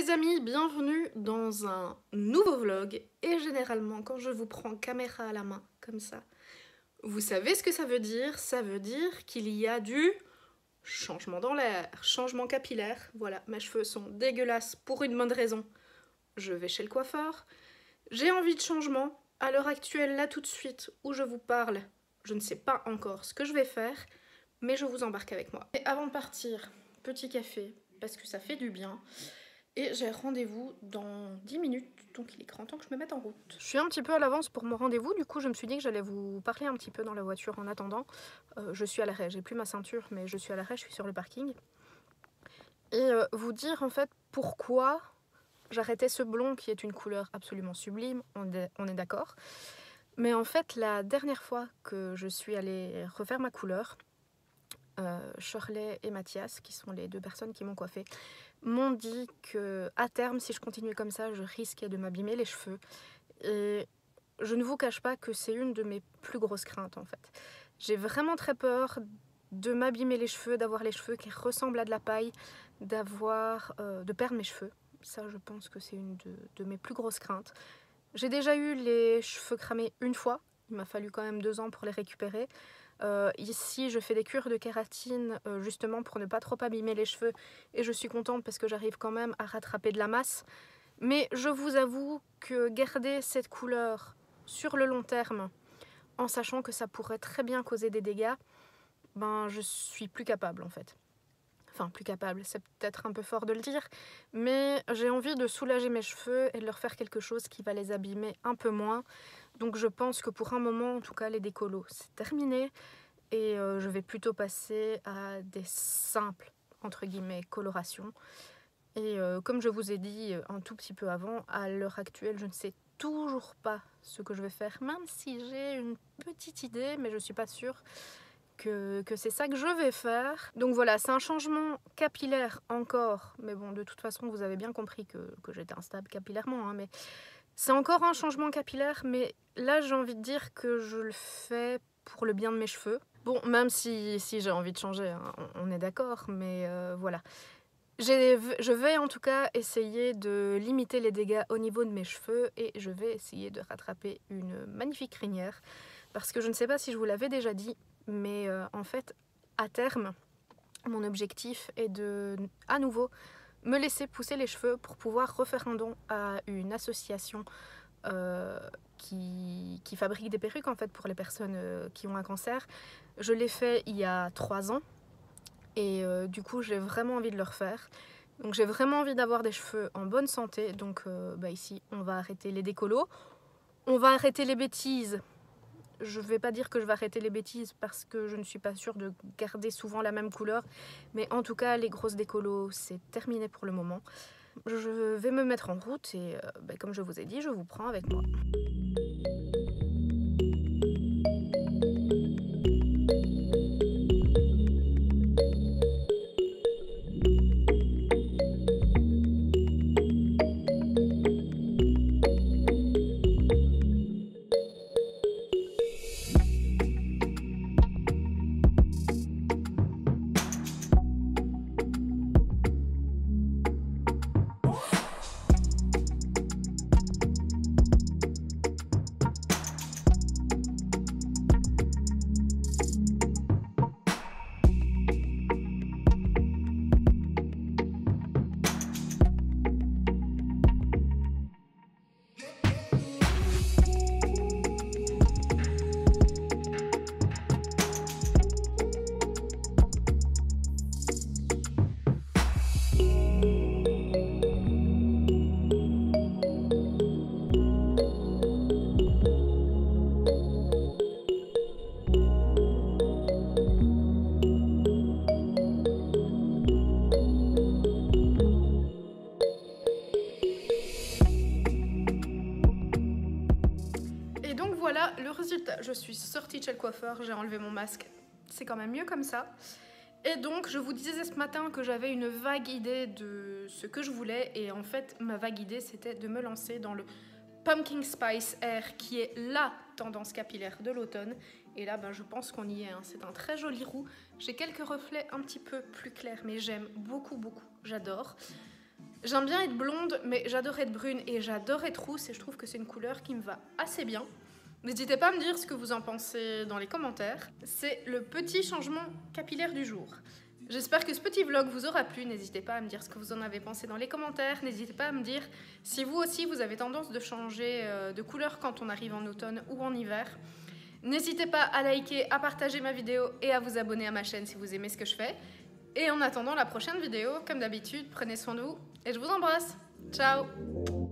les amis, bienvenue dans un nouveau vlog. Et généralement, quand je vous prends caméra à la main, comme ça, vous savez ce que ça veut dire? Ça veut dire qu'il y a du changement dans l'air, changement capillaire. Voilà, mes cheveux sont dégueulasses pour une bonne raison. Je vais chez le coiffeur. J'ai envie de changement. À l'heure actuelle, là tout de suite, où je vous parle, je ne sais pas encore ce que je vais faire, mais je vous embarque avec moi. Et avant de partir, petit café, parce que ça fait du bien. Et j'ai rendez-vous dans 10 minutes, donc il est grand temps que je me mette en route. Je suis un petit peu à l'avance pour mon rendez-vous, du coup je me suis dit que j'allais vous parler un petit peu dans la voiture en attendant. Je suis à l'arrêt, j'ai plus ma ceinture, mais je suis à l'arrêt, je suis sur le parking. Et vous dire en fait pourquoi j'arrêtais ce blond qui est une couleur absolument sublime, on est d'accord. Mais en fait la dernière fois que je suis allée refaire ma couleur, Shirley et Mathias, qui sont les deux personnes qui m'ont coiffée, m'ont dit que à terme, si je continuais comme ça, je risquais de m'abîmer les cheveux. Et je ne vous cache pas que c'est une de mes plus grosses craintes en fait. J'ai vraiment très peur de m'abîmer les cheveux, d'avoir les cheveux qui ressemblent à de la paille, de perdre mes cheveux. Ça, je pense que c'est une de mes plus grosses craintes. J'ai déjà eu les cheveux cramés une fois. Il m'a fallu quand même 2 ans pour les récupérer. Ici, je fais des cures de kératine justement pour ne pas trop abîmer les cheveux. Et je suis contente parce que j'arrive quand même à rattraper de la masse. Mais je vous avoue que garder cette couleur sur le long terme, en sachant que ça pourrait très bien causer des dégâts, ben je suis plus capable en fait. Enfin, plus capable, c'est peut-être un peu fort de le dire, mais j'ai envie de soulager mes cheveux et de leur faire quelque chose qui va les abîmer un peu moins. Donc je pense que pour un moment, en tout cas, les décolos, c'est terminé. Et je vais plutôt passer à des simples, entre guillemets, colorations. Et comme je vous ai dit un tout petit peu avant, à l'heure actuelle, je ne sais toujours pas ce que je vais faire, même si j'ai une petite idée, mais je ne suis pas sûre que c'est ça que je vais faire. Donc voilà, c'est un changement capillaire encore, mais bon, de toute façon, vous avez bien compris que j'étais instable capillairement, hein, mais c'est encore un changement capillaire, mais là, j'ai envie de dire que je le fais pour le bien de mes cheveux. Bon, même si j'ai envie de changer, hein, on est d'accord, mais voilà. Je vais en tout cas essayer de limiter les dégâts au niveau de mes cheveux et je vais essayer de rattraper une magnifique crinière parce que je ne sais pas si je vous l'avais déjà dit, mais en fait, à terme, mon objectif est de, à nouveau, me laisser pousser les cheveux pour pouvoir refaire un don à une association qui fabrique des perruques en fait pour les personnes qui ont un cancer. Je l'ai fait il y a 3 ans et du coup j'ai vraiment envie de le refaire. Donc j'ai vraiment envie d'avoir des cheveux en bonne santé. Donc ici on va arrêter les décolos, on va arrêter les bêtises. Je vais pas dire que je vais arrêter les bêtises parce que je ne suis pas sûre de garder souvent la même couleur, mais en tout cas les grosses décolos c'est terminé pour le moment. Je vais me mettre en route et comme je vous ai dit, je vous prends avec moi. Et donc voilà le résultat. Je suis sortie de chez le coiffeur, j'ai enlevé mon masque. C'est quand même mieux comme ça. Et donc je vous disais ce matin que j'avais une vague idée de ce que je voulais. Et en fait ma vague idée c'était de me lancer dans le Pumpkin Spice Air qui est la tendance capillaire de l'automne. Et là je pense qu'on y est, hein. C'est un très joli roux. J'ai quelques reflets un petit peu plus clairs mais j'aime beaucoup, j'adore. J'aime bien être blonde, mais j'adore être brune et j'adore être rousse et je trouve que c'est une couleur qui me va assez bien. N'hésitez pas à me dire ce que vous en pensez dans les commentaires. C'est le petit changement capillaire du jour. J'espère que ce petit vlog vous aura plu. N'hésitez pas à me dire ce que vous en avez pensé dans les commentaires. N'hésitez pas à me dire si vous aussi vous avez tendance de changer de couleur quand on arrive en automne ou en hiver. N'hésitez pas à liker, à partager ma vidéo et à vous abonner à ma chaîne si vous aimez ce que je fais. Et en attendant la prochaine vidéo, comme d'habitude, prenez soin de vous et je vous embrasse. Ciao!